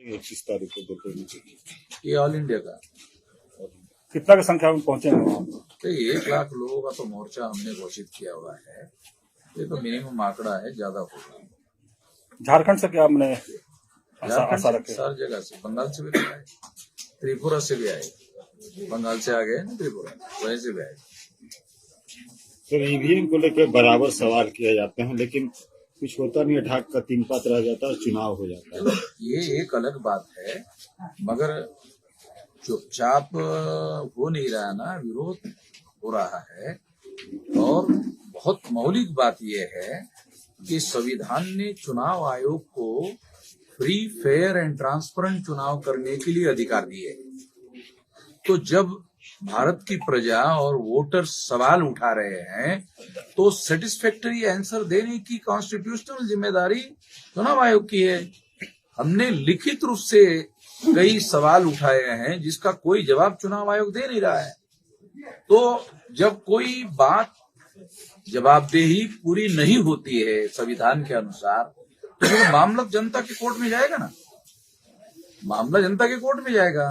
21 तारीख को दोपहर में। ये ऑल इंडिया का कितना की संख्या में पहुंचे हैं वहाँ? तो 1 लाख लोगों का तो मोर्चा हमने घोषित किया हुआ है। ये तो मिनिमम आंकड़ा है, ज्यादा होगा। झारखंड से क्या हमने आशा रखे? सारी जगह से, बंगाल से भी आए, त्रिपुरा से भी आए, बंगाल से आ गए ना त्रिपुरा, वहीं से भी आए। तो ईवीएम को लेकर बराबर सवाल किए जाते हैं, लेकिन कुछ होता नहीं है, ढाक का 3 पात रह जाता है, चुनाव हो जाता है। ये एक अलग बात है, मगर चुपचाप हो नहीं रहा ना, विरोध हो रहा है। और बहुत मौलिक बात यह है कि संविधान ने चुनाव आयोग को फ्री, फेयर एंड ट्रांसपेरेंट चुनाव करने के लिए अधिकार दिए। तो जब भारत की प्रजा और वोटर सवाल उठा रहे हैं, तो सेटिस्फैक्टरी आंसर देने की कॉन्स्टिट्यूशनल जिम्मेदारी चुनाव आयोग की है। हमने लिखित रूप से कई सवाल उठाए हैं जिसका कोई जवाब चुनाव आयोग दे नहीं रहा है। तो जब कोई बात जवाबदेही पूरी नहीं होती है संविधान के अनुसार, तो फिर मामला जनता के कोर्ट में जाएगा ना, मामला जनता के कोर्ट में जाएगा,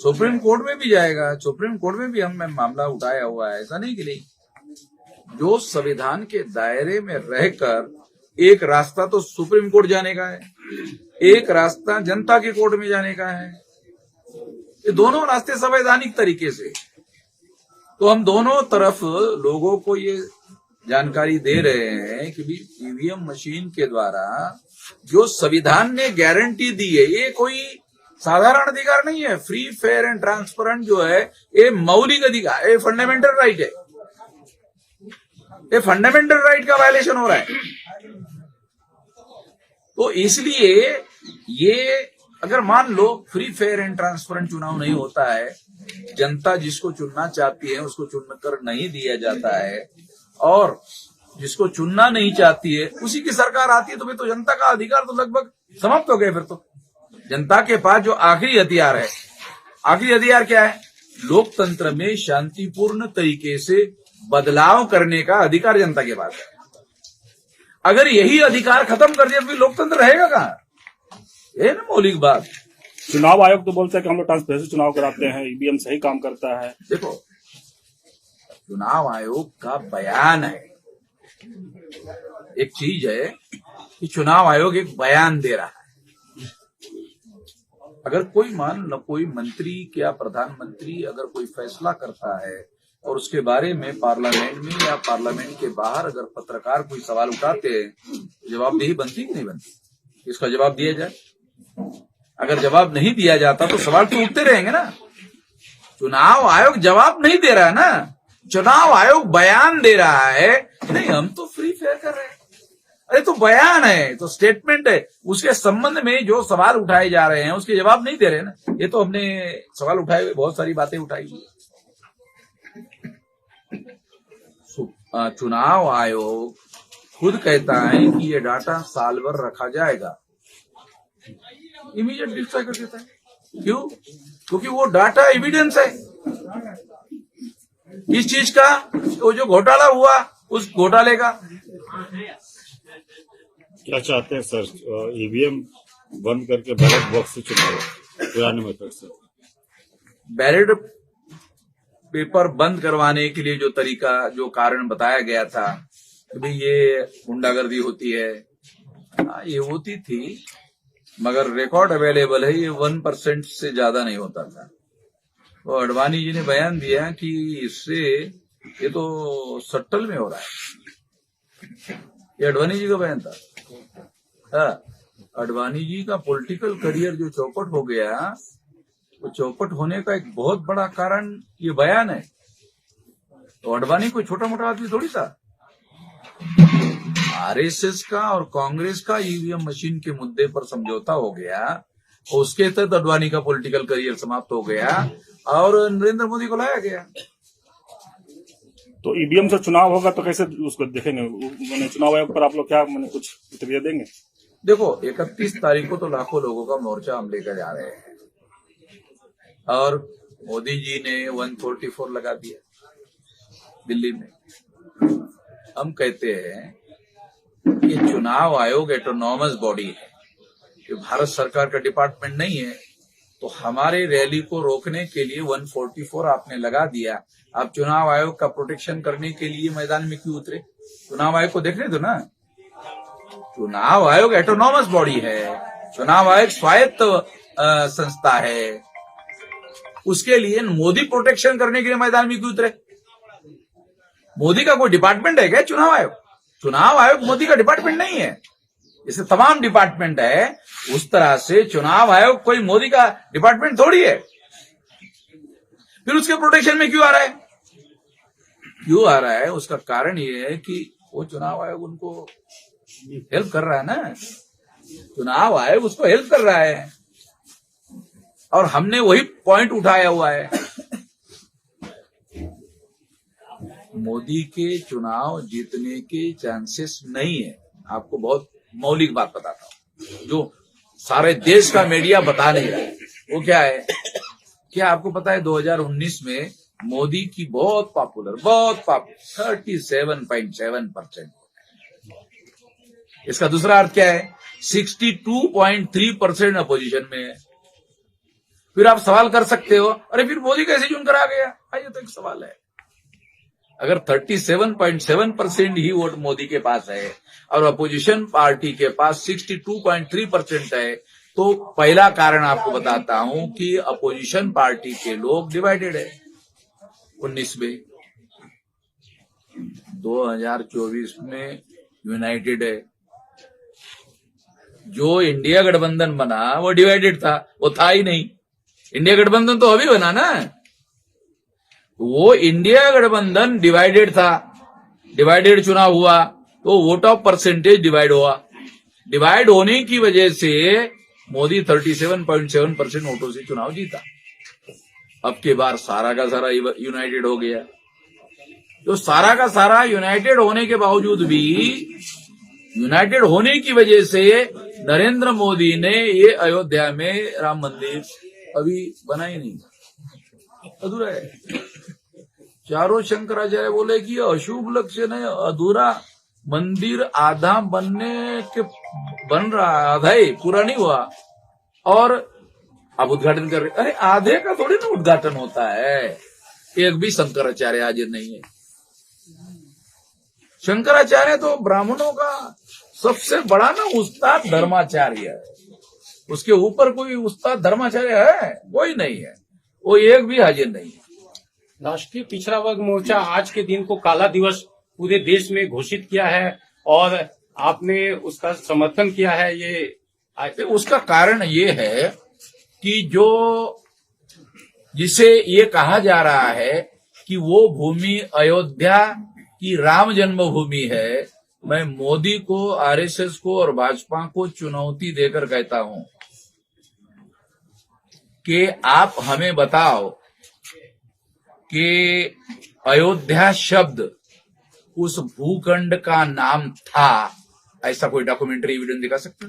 सुप्रीम कोर्ट में भी जाएगा। सुप्रीम कोर्ट में भी हमने मामला उठाया हुआ है, ऐसा नहीं कि नहीं। जो संविधान के दायरे में रहकर एक रास्ता तो सुप्रीम कोर्ट जाने का है, एक रास्ता जनता के कोर्ट में जाने का है। ये दोनों रास्ते संवैधानिक तरीके से, तो हम दोनों तरफ लोगों को ये जानकारी दे रहे हैं कि भी ईवीएम मशीन के द्वारा जो संविधान ने गारंटी दी है, ये कोई साधारण अधिकार नहीं है। फ्री, फेयर एंड ट्रांसपेरेंट जो है, ये मौलिक अधिकार, ये फंडामेंटल राइट है। ये फंडामेंटल राइट का वायलेशन हो रहा है। तो इसलिए ये अगर मान लो फ्री, फेयर एंड ट्रांसपेरेंट चुनाव नहीं होता है, जनता जिसको चुनना चाहती है उसको चुनकर नहीं दिया जाता है, और जिसको चुनना नहीं चाहती है उसी की सरकार आती है, तो फिर तो जनता का अधिकार तो लगभग समाप्त हो गए। फिर तो जनता के पास जो आखिरी हथियार है, आखिरी हथियार क्या है? लोकतंत्र में शांतिपूर्ण तरीके से बदलाव करने का अधिकार जनता के पास है। अगर यही अधिकार खत्म कर दिया तो फिर लोकतंत्र रहेगा कहाँ? ये ना मौलिक बात। चुनाव आयोग तो बोलता है कि हम लोग ट्रांसपेरेंसी चुनाव कराते हैं, ईवीएम सही काम करता है। देखो, चुनाव आयोग का बयान है, एक चीज है कि चुनाव आयोग एक बयान दे रहा है। अगर कोई मान लो कोई मंत्री या प्रधानमंत्री अगर कोई फैसला करता है और उसके बारे में पार्लियामेंट में या पार्लियामेंट के बाहर अगर पत्रकार कोई सवाल उठाते हैं, जवाबदेही बनती कि नहीं बनती? इसका जवाब दिया जाए। अगर जवाब नहीं दिया जाता तो सवाल तो उठते रहेंगे ना। चुनाव आयोग जवाब नहीं दे रहा है ना, चुनाव आयोग बयान दे रहा है, नहीं हम तो फ्री फेयर कर रहे हैं। अरे तो बयान है, तो स्टेटमेंट है, उसके संबंध में जो सवाल उठाए जा रहे हैं उसके जवाब नहीं दे रहे ना। ये तो हमने सवाल उठाए हुए बहुत सारी बातें उठाई हुई। चुनाव आयोग खुद कहता है कि ये डाटा साल भर रखा जाएगा, इमीडिएट डिस्ट्रॉय कर देता है। क्यों? क्योंकि वो डाटा एविडेंस है इस चीज का, वो जो घोटाला हुआ उस घोटाले का। क्या चाहते हैं सर? ईवीएम बंद करके बैलेट बॉक्स से चुनाव पुराने मेथड से? बैलेट पेपर बंद करवाने के लिए जो तरीका, जो कारण बताया गया था कि भाई ये गुंडागर्दी होती है, ये होती थी, मगर रिकॉर्ड अवेलेबल है, ये 1% से ज्यादा नहीं होता था। तो अडवाणी जी ने बयान दिया कि इससे ये तो सट्टल में हो रहा है। ये अडवाणी जी का बयान था। अडवाणी जी का पॉलिटिकल करियर जो चौपट हो गया, वो चौपट होने का एक बहुत बड़ा कारण ये बयान है। तो अडवाणी कोई छोटा मोटा आदमी थोड़ी था। आरएसएस का और कांग्रेस का ईवीएम मशीन के मुद्दे पर समझौता हो गया, और उसके तहत अडवाणी का पॉलिटिकल करियर समाप्त हो गया और नरेंद्र मोदी को लाया गया। तो ईवीएम से चुनाव होगा तो कैसे उसको देखेंगे? चुनाव आयोग पर आप लोग क्या कुछ प्रतिक्रिया देंगे? देखो, 31 तारीख को तो लाखों लोगों का मोर्चा हम लेकर जा रहे हैं, और मोदी जी ने 144 लगा दिया दिल्ली में। हम कहते हैं कि चुनाव आयोग एटोनॉमस बॉडी है, कि भारत सरकार का डिपार्टमेंट नहीं है, तो हमारे रैली को रोकने के लिए 144 आपने लगा दिया। आप चुनाव आयोग का प्रोटेक्शन करने के लिए मैदान में क्यों उतरे? चुनाव आयोग को देखने दो ना। चुनाव आयोग एटोनॉमस बॉडी है, चुनाव आयोग स्वायत्त संस्था है। उसके लिए मोदी प्रोटेक्शन करने के लिए मैदान में क्यों उतरे? मोदी का कोई डिपार्टमेंट है क्या चुनाव आयोग? चुनाव आयोग मोदी का डिपार्टमेंट नहीं है, इसे तमाम डिपार्टमेंट है। उस तरह से चुनाव आयोग कोई मोदी का डिपार्टमेंट थोड़ी है। फिर उसके प्रोटेक्शन में क्यों आ रहा है? क्यों आ रहा है? उसका कारण ये है कि वो चुनाव आयोग उनको हेल्प कर रहा है ना, चुनाव आयोग उसको हेल्प कर रहा है, और हमने वही पॉइंट उठाया हुआ है। मोदी के चुनाव जीतने के चांसेस नहीं है। आपको बहुत मौलिक बात बताता हूं, जो सारे देश का मीडिया बता नहीं रहा है। वो क्या है? क्या आपको पता है 2019 में मोदी की बहुत पॉपुलर 37.7%। इसका दूसरा अर्थ क्या है? 62.3% अपोजिशन में है। फिर आप सवाल कर सकते हो, अरे फिर मोदी कैसे चुनकर आ गया? ये तो एक सवाल है। अगर 37.7% ही वोट मोदी के पास है और अपोजिशन पार्टी के पास 62.3% है, तो पहला कारण आपको बताता हूं कि अपोजिशन पार्टी के लोग डिवाइडेड है। 19 में, 2024 में यूनाइटेड है। जो इंडिया गठबंधन बना वो डिवाइडेड था, वो था ही नहीं। इंडिया गठबंधन तो अभी बना ना, वो इंडिया गठबंधन डिवाइडेड था, डिवाइडेड चुनाव हुआ तो वोट ऑफ परसेंटेज डिवाइड हुआ। डिवाइड होने की वजह से मोदी 37.7% वोटों से चुनाव जीता। अब के बार सारा का सारा यूनाइटेड हो गया। तो सारा का सारा यूनाइटेड होने के बावजूद भी, यूनाइटेड होने की वजह से नरेंद्र मोदी ने ये अयोध्या में राम मंदिर अभी बना ही नहीं, अधूरा है। चारों शंकराचार्य बोले कि अशुभ लक्षण है, अधूरा मंदिर आधा बन रहा, आधा ही पूरा नहीं हुआ, और अब उद्घाटन कर रहे। अरे आधे का थोड़ी ना उद्घाटन होता है। एक भी शंकराचार्य हाजिर नहीं है। शंकराचार्य तो ब्राह्मणों का सबसे बड़ा ना उस्ताद धर्माचार्य है। उसके ऊपर कोई उस्ताद धर्माचार्य है? कोई नहीं है। वो एक भी हाजिर नहीं है। राष्ट्रीय पिछड़ा वर्ग मोर्चा आज के दिन को काला दिवस पूरे देश में घोषित किया है और आपने उसका समर्थन किया है। ये उसका कारण ये है कि जो जिसे ये कहा जा रहा है कि वो भूमि अयोध्या की राम जन्मभूमि है, मैं मोदी को, आरएसएस को और भाजपा को चुनौती देकर कहता हूं कि आप हमें बताओ कि अयोध्या शब्द उस भूखंड का नाम था, ऐसा कोई डॉक्यूमेंट्री एविडेंस दिखा सकते?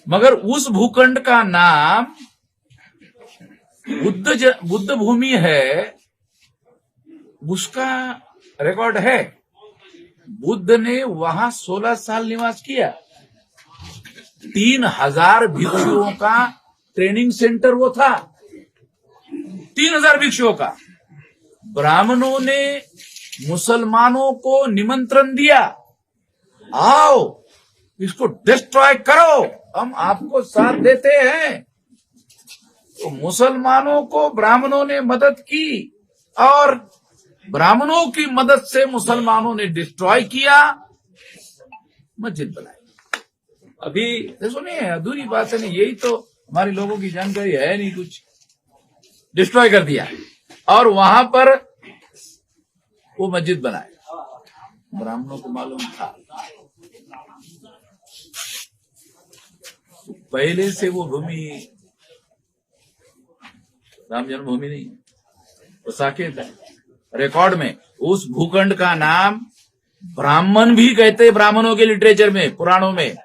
मगर उस भूखंड का नाम बुद्ध भूमि है, उसका रिकॉर्ड है। बुद्ध ने वहां 16 साल निवास किया। 3000 भिक्षुओं का ट्रेनिंग सेंटर वो था, 3000 भिक्षुओं का। ब्राह्मणों ने मुसलमानों को निमंत्रण दिया, आओ इसको डिस्ट्रॉय करो, हम आपको साथ देते हैं। तो मुसलमानों को ब्राह्मणों ने मदद की और ब्राह्मणों की मदद से मुसलमानों ने डिस्ट्रॉय किया, मस्जिद बनाई। अभी सुनिए, अधूरी बात है नहीं, यही तो हमारे लोगों की जानकारी है नहीं, कुछ डिस्ट्रॉय कर दिया और वहां पर वो मस्जिद बनाए। ब्राह्मणों को मालूम था, पहले से वो भूमि राम जन्मभूमि नहीं है, वो साकेत है। रिकॉर्ड में उस भूखंड का नाम ब्राह्मण भी कहते हैं, ब्राह्मणों के लिटरेचर में, पुराणों में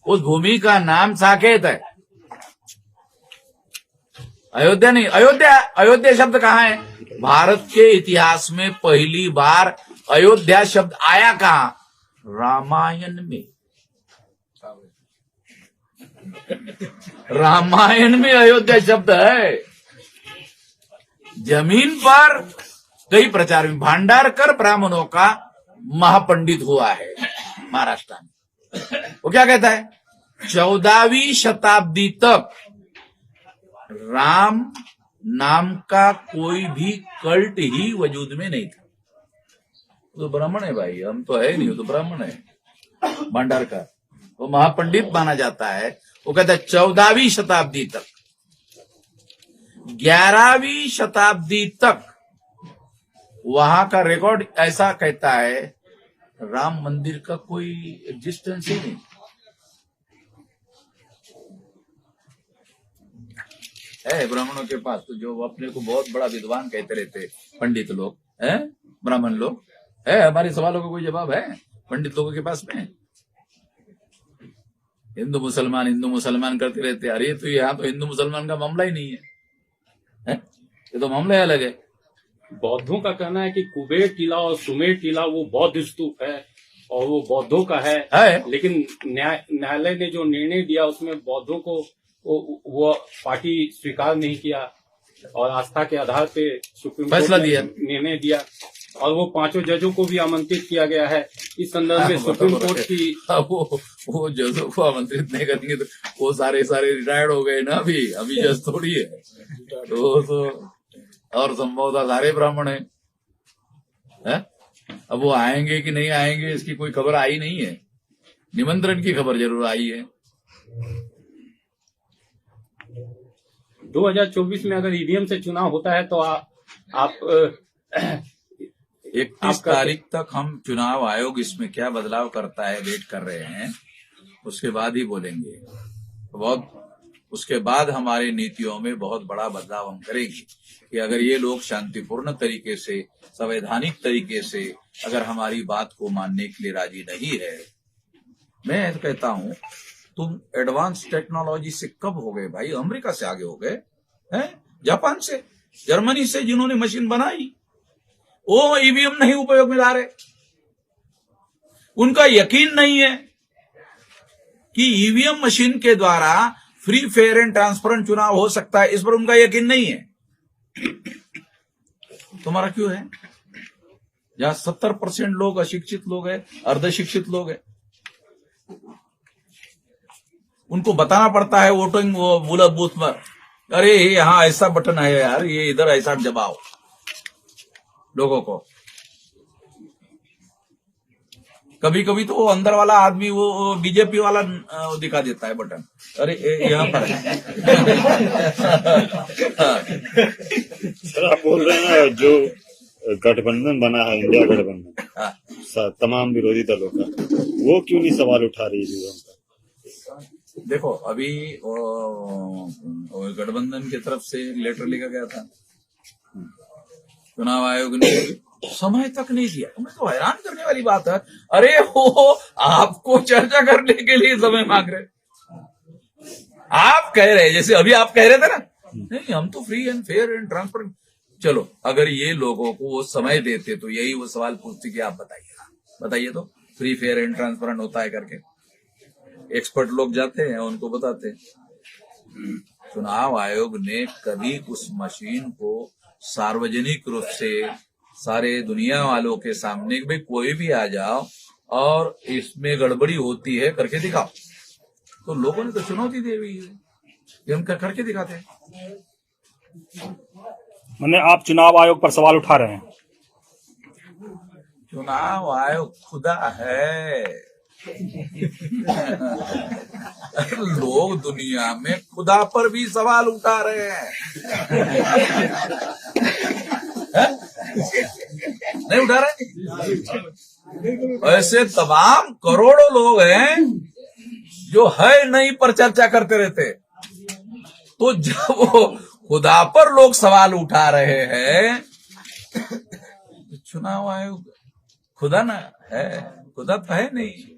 उस भूमि का नाम साकेत है, अयोध्या नहीं। अयोध्या शब्द कहाँ है? भारत के इतिहास में पहली बार अयोध्या शब्द आया कहाँ? रामायण में। रामायण में अयोध्या शब्द है। जमीन पर कई प्रचार में भांडारकर ब्राह्मणों का महापंडित हुआ है महाराष्ट्र में। वो क्या कहता है, 14वीं शताब्दी तक राम नाम का कोई भी कल्ट ही वजूद में नहीं था। तो ब्राह्मण है भाई, हम तो है नहीं, वो तो ब्राह्मण है भंडारकर, वो महापंडित माना जाता है। वो कहता है 14वीं शताब्दी तक, 11वीं शताब्दी तक वहां का रिकॉर्ड ऐसा कहता है राम मंदिर का कोई एग्जिस्टेंस ही नहीं है ब्राह्मणों के पास। तो जो अपने को बहुत बड़ा विद्वान कहते रहते पंडित लोग हैं, ब्राह्मण लोग है, हमारे सवालों का कोई जवाब है पंडित लोगों के पास में? हिंदू मुसलमान करते रहते। अरे तो यहाँ तो हिंदू मुसलमान का मामला ही नहीं है, ये तो मामला अलग है। बौद्धों का कहना है कि कुबेर टीला और सुमेर टीला वो बौद्ध स्तूप है और वो बौद्धों का है। लेकिन न्यायालय ने जो निर्णय दिया उसमें बौद्धों को वो पार्टी स्वीकार नहीं किया और आस्था के आधार पे सुप्रीम फैसला कोर्ट दिया, निर्णय दिया और वो 5 जजों को भी आमंत्रित किया गया है। इस संदर्भ में सुप्रीम कोर्ट की वो जजों को आमंत्रित नहीं करेंगे तो वो सारे रिटायर्ड हो गए ना, अभी जज थोड़ी है। तो और संभवतः सारे ब्राह्मण है? अब वो आएंगे कि नहीं आएंगे इसकी कोई खबर आई नहीं है, निमंत्रण की खबर जरूर आई है। 2024 में अगर ईवीएम से चुनाव होता है तो आप 31 तारीख तक हम चुनाव आयोग इसमें क्या बदलाव करता है वेट कर रहे हैं, उसके बाद ही बोलेंगे। उसके बाद हमारे नीतियों में बहुत बड़ा बदलाव हम करेंगे कि अगर ये लोग शांतिपूर्ण तरीके से, संवैधानिक तरीके से अगर हमारी बात को मानने के लिए राजी नहीं है। मैं तो कहता हूं तुम एडवांस टेक्नोलॉजी से कब हो गए भाई? अमेरिका से आगे हो गए हैं, जापान से, जर्मनी से, जिन्होंने मशीन बनाई वो ईवीएम नहीं उपयोग में ला रहे। उनका यकीन नहीं है कि ईवीएम मशीन के द्वारा फ्री, फेयर एंड ट्रांसपेरेंट चुनाव हो सकता है, इस पर उनका यकीन नहीं है। तुम्हारा क्यों है? जहां 70% लोग अशिक्षित लोग हैं, अर्धशिक्षित लोग हैं, उनको बताना पड़ता है वोटिंग वो बूथ पर, अरे यहां ऐसा बटन है यार, ये इधर ऐसा दबाओ लोगों को। कभी कभी तो वो अंदर वाला आदमी वो बीजेपी वाला दिखा देता है बटन, अरे यहाँ पर सर आप बोल रहे हैं जो गठबंधन बना है, इंडिया गठबंधन तमाम विरोधी दलों का, वो क्यों नहीं सवाल उठा रही है? देखो अभी गठबंधन की तरफ से लेटर लिखा गया था, चुनाव आयोग ने समय तक नहीं दिया। तुम्हें तो हैरान करने वाली बात है, अरे हो आपको चर्चा करने के लिए समय मांग रहे। आप कह रहे जैसे अभी आप कह रहे थे ना, नहीं हम तो free and fair and transparent. चलो अगर ये लोगों को वो समय देते तो यही वो सवाल पूछते कि आप बताइए तो फ्री, फेयर एंड ट्रांसपेरेंट होता है करके। एक्सपर्ट लोग जाते हैं उनको बताते हैं। चुनाव आयोग ने कभी उस मशीन को सार्वजनिक रूप से सारे दुनिया वालों के सामने भाई कोई भी आ जाओ और इसमें गड़बड़ी होती है करके दिखाओ, तो लोगों ने तो चुनौती दे हुई है, हम क्या करके दिखाते हैं। मैंने आप चुनाव आयोग पर सवाल उठा रहे हैं? चुनाव आयोग खुदा है। लोग दुनिया में खुदा पर भी सवाल उठा रहे हैं। नहीं उठा रहे? ऐसे तमाम करोड़ों लोग हैं जो है नहीं पर चर्चा करते रहते। तो जब वो खुदा पर लोग सवाल उठा रहे हैं, चुनाव आयोग खुदा ना है, खुदा तो है नहीं।